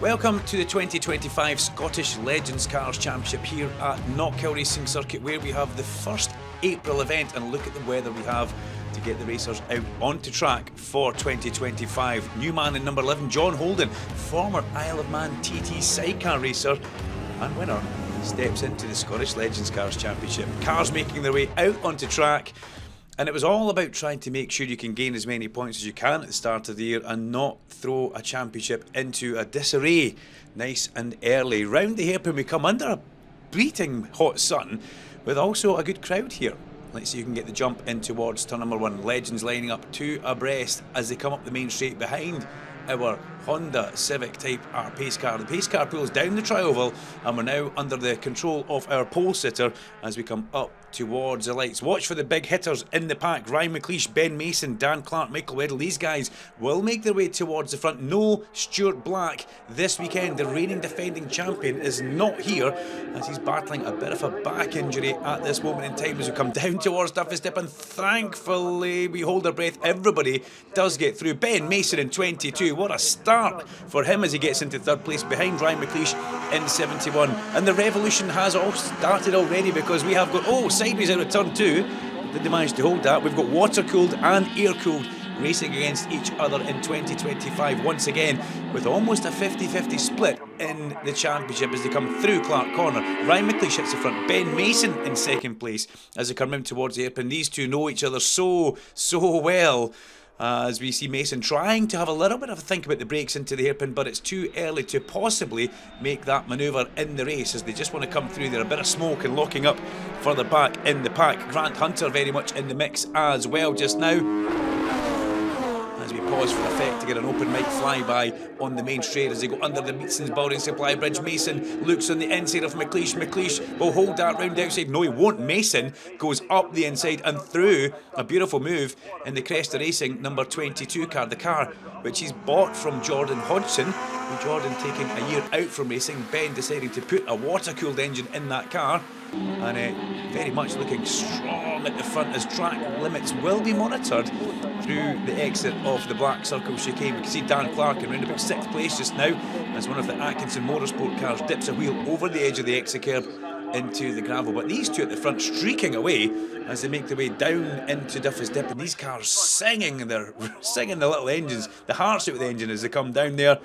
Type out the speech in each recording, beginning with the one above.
Welcome to the 2025 Scottish Legends Cars Championship here at Knockhill Racing Circuit, where we have the first April event, and look at the weather we have to get the racers out onto track for 2025. New man in number 11, John Holden, former Isle of Man TT sidecar racer and winner, steps into the Scottish Legends Cars Championship. Cars making their way out onto track, and it was all about trying to make sure you can gain as many points as you can at the start of the year and not throw a championship into a disarray nice and early. Round the hairpin we come under a beating hot sun with also a good crowd here. Let's see who can get the jump in towards turn number 1. Legends lining up two abreast as they come up the main straight behind our Honda Civic Type R pace car. The pace car pulls down the tri-oval, and we're now under the control of our pole sitter as we come up towards the lights. Watch for the big hitters in the pack. Ryan McLeish, Ben Mason, Dan Clark, Michael Weddle. These guys will make their way towards the front. No Stuart Black this weekend. The reigning defending champion is not here as he's battling a bit of a back injury at this moment in time as we come down towards Duffy's Dip, and thankfully we hold our breath. Everybody does get through. Ben Mason in 22. What a start for him as he gets into third place behind Ryan McLeish in 71. And the revolution has all started already because we have got, sideways out of turn 2. Did they manage to hold that? We've got water-cooled and air-cooled racing against each other in 2025 once again, with almost a 50-50 split in the championship as they come through Clark Corner. Ryan McLeish hits the front, Ben Mason in second place as they come in towards the hairpin. These two know each other so well. As we see Mason trying to have a little bit of a think about the brakes into the hairpin, but it's too early to possibly make that manoeuvre in the race as they just want to come through there. A bit of smoke and locking up further back in the pack. Grant Hunter very much in the mix as well just now. As we pause for effect to get an open mic flyby on the main straight as they go under the Meetson's Building Supply Bridge. Mason looks on the inside of McLeish. McLeish will hold that round the outside. No, he won't. Mason goes up the inside and through. A beautiful move in the Cresta Racing number 22 car, the car which he's bought from Jordan Hodgson. With Jordan taking a year out from racing, Ben deciding to put a water-cooled engine in that car, and very much looking strong at the front as track limits will be monitored through the exit of the Black Circle chicane. We can see Dan Clark in round about 6th place just now as one of the Atkinson Motorsport cars dips a wheel over the edge of the exit curb into the gravel. But these two at the front streaking away as they make their way down into Duffy's Dip, and these cars singing the little engines, the hearts out of the engine as they come down there.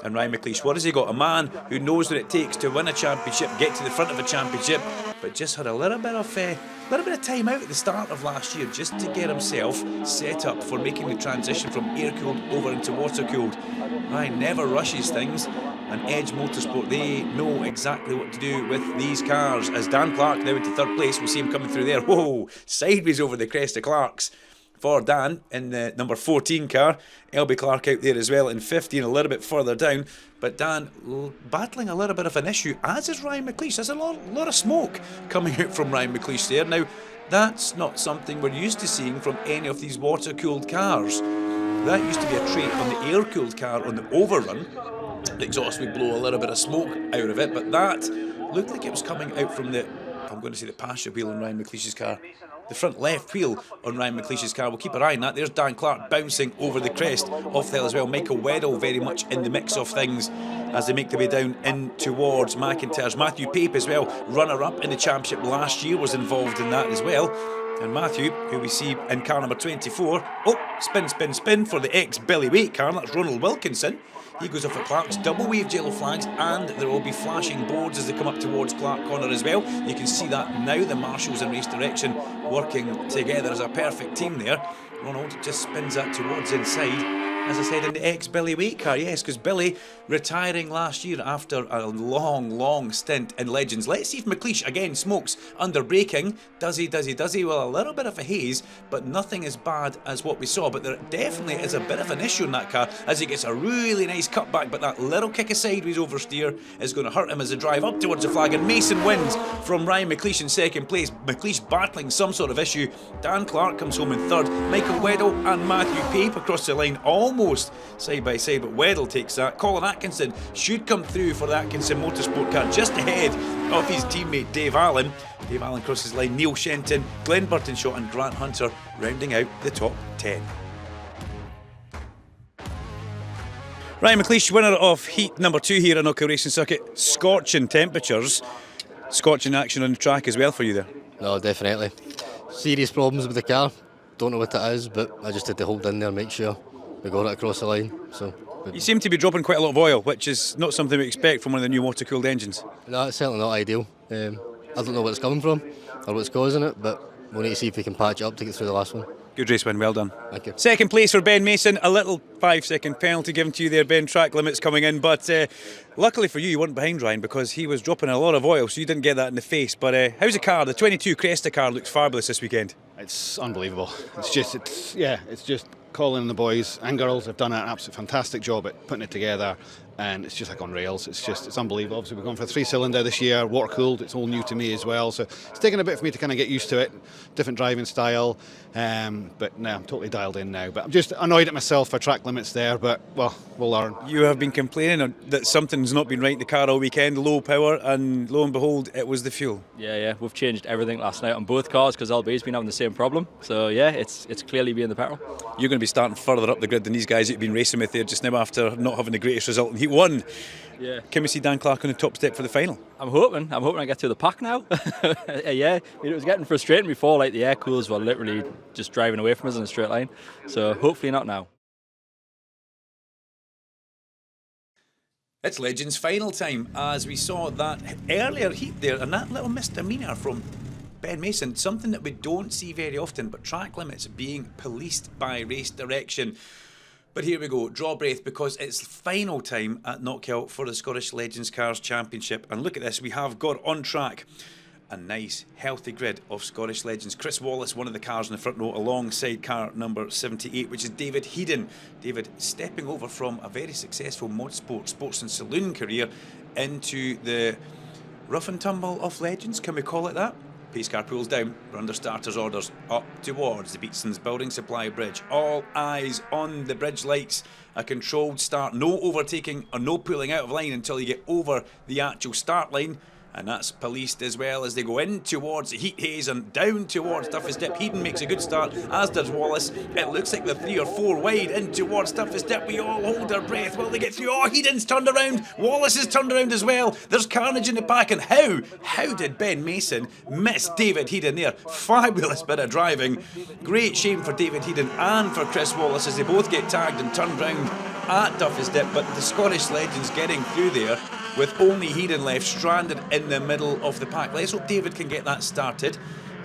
And Ryan McLeish, what has he got? A man who knows what it takes to win a championship, get to the front of a championship, but just had a little bit of time out at the start of last year just to get himself set up for making the transition from air-cooled over into water-cooled. Ryan never rushes things, and Edge Motorsport, they know exactly what to do with these cars. As Dan Clark now into third place, we see him coming through there. Whoa, sideways over the crest of Clark's for Dan in the number 14 car. LB Clark out there as well in 15, a little bit further down. But Dan battling a little bit of an issue, as is Ryan McLeish. There's a lot of smoke coming out from Ryan McLeish there. Now, that's not something we're used to seeing from any of these water-cooled cars. That used to be a trait on the air-cooled car on the overrun. The exhaust would blow a little bit of smoke out of it, but that looked like it was coming out from the, I'm going to say the passenger wheel on Ryan McLeish's car. The front left wheel on Ryan McLeish's car. We'll keep an eye on that. There's Dan Clark bouncing over the crest off the hill as well. Michael Weddle very much in the mix of things as they make their way down in towards McIntyre's. Matthew Pape as well, runner-up in the championship last year, was involved in that as well. And Matthew, who we see in car number 24, spin for the ex-Billy Waite car. That's Ronald Wilkinson. He goes off at Clark's, double waved yellow flags, and there will be flashing boards as they come up towards Clark Corner as well. You can see that now, the marshals in race direction working together as a perfect team there. Ronald just spins that towards inside. As I said, in the ex-Billy Waite car, yes, because Billy retiring last year after a long stint in Legends. Let's see if McLeish again smokes under braking. Does he? Well, a little bit of a haze, but nothing as bad as what we saw. But there definitely is a bit of an issue in that car as he gets a really nice cutback, but that little kick of sideways oversteer is going to hurt him as they drive up towards the flag. And Mason wins from Ryan McLeish in second place. McLeish battling some sort of issue. Dan Clark comes home in third. Michael Weddle and Matthew Pape across the line, almost side by side, but Weddle takes that. Colin Atkinson should come through for the Atkinson Motorsport car just ahead of his teammate Dave Allen. Dave Allen crosses the line. Neil Shenton, Glenn Burtonshaw and Grant Hunter rounding out the top 10. Ryan McLeish, winner of heat number 2 here at Knockhill Racing Circuit. Scorching temperatures, scorching action on the track as well for you there. No, definitely. Serious problems with the car. Don't know what it is, but I just had to hold in there and make sure we got it across the line. So you seem to be dropping quite a lot of oil, which is not something we expect from one of the new water-cooled engines. no, it's certainly not ideal. I don't know where it's coming from or what's causing it, but we'll need to see if we can patch it up to get through the last one. Good race win, well done. Thank you. Second place for Ben Mason, a little 5-second penalty given to you there, Ben, track limits coming in, but luckily for you weren't behind Ryan because he was dropping a lot of oil, so you didn't get that in the face. But how's the car? The 22 Cresta car looks fabulous this weekend. It's unbelievable. It's just Colin and the boys and girls have done an absolutely fantastic job at putting it together, and it's just like on rails. It's unbelievable. Obviously we've gone for a 3-cylinder this year, water cooled. It's all new to me as well, so it's taken a bit for me to kind of get used to it. Different driving style, but no, I'm totally dialed in now. But I'm just annoyed at myself for track limits there, but well, we'll learn. You have been complaining that something's not been right in the car all weekend, low power, and lo and behold it was the fuel. Yeah, we've changed everything last night on both cars because LB's been having the same problem, so yeah, it's clearly been the petrol. You're going to be starting further up the grid than these guys that you've been racing with there just now after not having the greatest result in Heat 1. Yeah. Can we see Dan Clark on the top step for the final? I'm hoping I get through the pack now. Yeah, it was getting frustrating before, like the air coolers were literally just driving away from us in a straight line, so hopefully not now. It's Legends final time, as we saw that earlier heat there and that little misdemeanour from Ben Mason, something that we don't see very often, but track limits being policed by race direction. But here we go, draw breath, because it's final time at Knockhill for the Scottish Legends Cars Championship. And look at this, we have got on track a nice healthy grid of Scottish legends. Chris Wallace, one of the cars in the front row, alongside car number 78, which is David Headon. David stepping over from a very successful motorsport, sports and saloon career into the rough and tumble of legends, can we call it that? Pace car pulls down, we're under starters orders, up towards the Beatsons Building Supply Bridge. All eyes on the bridge lights, a controlled start, no overtaking or no pulling out of line until you get over the actual start line. And that's policed as well as they go in towards the heat haze and down towards Duffus Dip. Headon makes a good start, as does Wallace. It looks like they're 3 or 4 wide in towards Duffus Dip. We all hold our breath while they get through. Oh, Headon's turned around. Wallace is turned around as well. There's carnage in the pack. And how did Ben Mason miss David Headon there? Fabulous bit of driving. Great shame for David Headon and for Chris Wallace as they both get tagged and turned round at Duffus Dip. But the Scottish legends getting through there with only Headon left stranded in the middle of the pack. Let's hope David can get that started.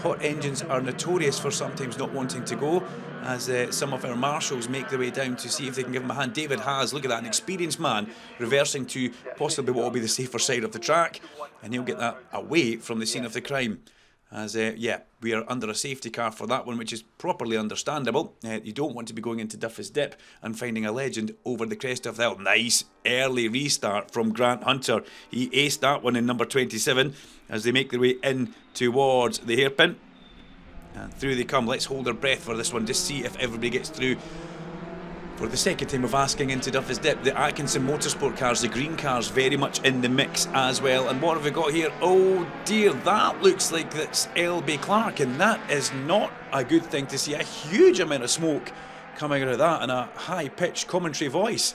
Hot engines are notorious for sometimes not wanting to go, as some of our marshals make their way down to see if they can give him a hand. David has, look at that, an experienced man reversing to possibly what will be the safer side of the track, and he'll get that away from the scene of the crime. As we are under a safety car for that one, which is properly understandable. You don't want to be going into Duffus Dip and finding a legend over the crest of the hill. Nice early restart from Grant Hunter. He aced that one in number 27 as they make their way in towards the hairpin. And through they come. Let's hold our breath for this one, just see if everybody gets through. For the second time of asking into Duffus Dip, the Atkinson Motorsport cars, the green cars, very much in the mix as well. And what have we got here? Oh dear, that looks like that's LB Clark, and that is not a good thing to see. A huge amount of smoke coming out of that and a high-pitched commentary voice.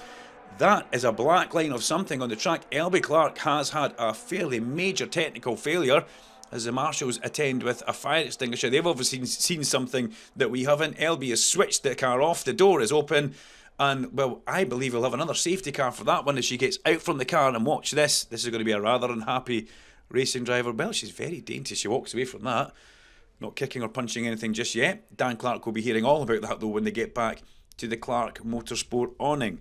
That is a black line of something on the track. LB Clark has had a fairly major technical failure as the marshals attend with a fire extinguisher. They've obviously seen something that we haven't. LB has switched the car off, the door is open, and well, I believe we'll have another safety car for that one as she gets out from the car. And watch this, this is going to be a rather unhappy racing driver. Well, she's very dainty, she walks away from that, not kicking or punching anything just yet. Dan Clark will be hearing all about that though when they get back to the Clark Motorsport awning.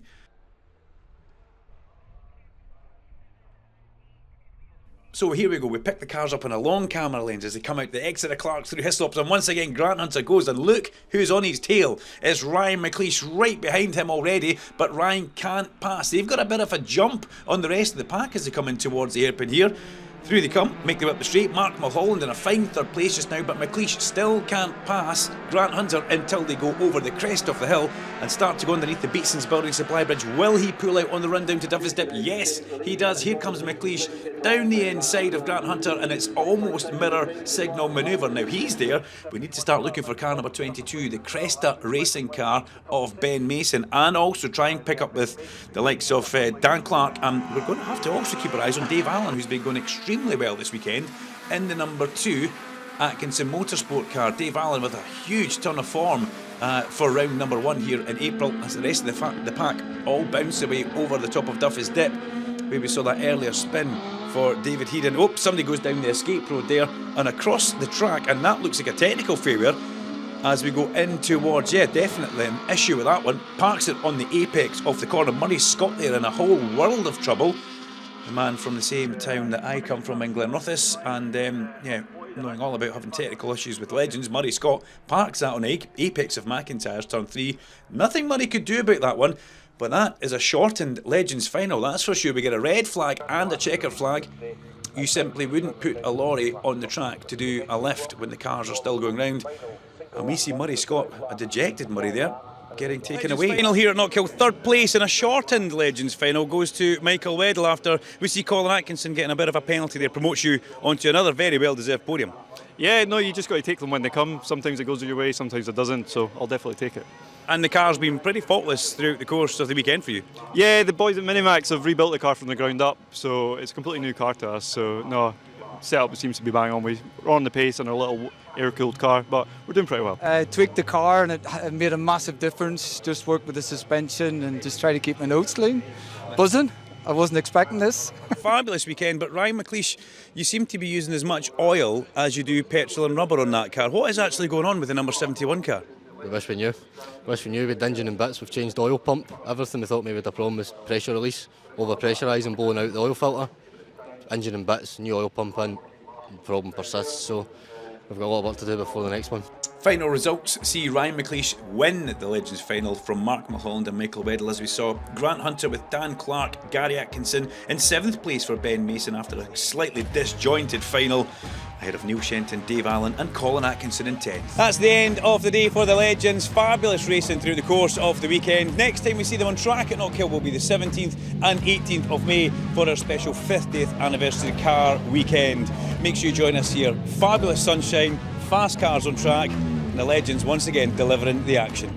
So here we go, we pick the cars up on a long camera lens as they come out the exit of Clark through Hislops, and once again Grant Hunter goes, and look who's on his tail. It's Ryan McLeish right behind him already, but Ryan can't pass. They've got a bit of a jump on the rest of the pack as they come in towards the hairpin here. Through they come, make their way up the straight. Mark Mulholland in a fine third place just now, but McLeish still can't pass Grant Hunter until they go over the crest of the hill and start to go underneath the Beatsons Building Supply Bridge. Will he pull out on the run down to Duffus Dip? Yes, he does. Here comes McLeish down the inside of Grant Hunter, and it's almost mirror signal manoeuvre. Now he's there. We need to start looking for car number 22, the Cresta racing car of Ben Mason, and also try and pick up with the likes of Dan Clark. And we're going to have to also keep our eyes on Dave Allen, who's been going extremely well this weekend in the number 2 Atkinson Motorsport car. Dave Allen with a huge turn of form for round number 1 here in April, as the rest of the pack all bounce away over the top of Duffy's Dip, where we saw that earlier spin for David Heaton. Oh, somebody goes down the escape road there and across the track, and that looks like a technical failure as we go in towards, yeah, definitely an issue with that one. Parks it on the apex of the corner. Murray Scott there in a whole world of trouble. The man from the same town that I come from in Glenrothes, and yeah, knowing all about having technical issues with legends, Murray Scott parks that on the apex of McIntyre's turn 3. Nothing Murray could do about that one. But that is a shortened Legends final, that's for sure. We get a red flag and a checker flag. You simply wouldn't put a lorry on the track to do a lift when the cars are still going round. And we see Murray Scott, a dejected Murray there, getting taken away. Final here at Knockhill, third place in a shortened Legends final goes to Michael Weddle, after we see Colin Atkinson getting a bit of a penalty there, promotes you onto another very well-deserved podium. Yeah, no, you just got to take them when they come. Sometimes it goes your way, sometimes it doesn't, so I'll definitely take it. And the car's been pretty faultless throughout the course of the weekend for you. Yeah, the boys at Minimax have rebuilt the car from the ground up, so it's a completely new car to us. So no, setup seems to be bang on. We're on the pace in our little air-cooled car, but we're doing pretty well. Tweaked the car and it made a massive difference. Just worked with the suspension and just try to keep my notes clean. Buzzing. I wasn't expecting this. Fabulous weekend, but Ryan McLeish, you seem to be using as much oil as you do petrol and rubber on that car. What is actually going on with the number 71 car? We wish we knew. With the engine and bits, we've changed the oil pump, everything. We thought maybe the problem was pressure release, over pressurising, blowing out the oil filter. Engine and bits, new oil pump in, the problem persists, so we've got a lot of work to do before the next one. Final results see Ryan McLeish win the Legends final from Mark Mulholland and Michael Weddle, as we saw Grant Hunter with Dan Clark, Gary Atkinson in 7th place for Ben Mason after a slightly disjointed final, ahead of Neil Shenton, Dave Allen and Colin Atkinson in 10th. That's the end of the day for the Legends. Fabulous racing through the course of the weekend. Next time we see them on track at Knockhill will be the 17th and 18th of May for our special 50th anniversary car weekend. Make sure you join us here. Fabulous sunshine, fast cars on track, and the Legends once again delivering the action.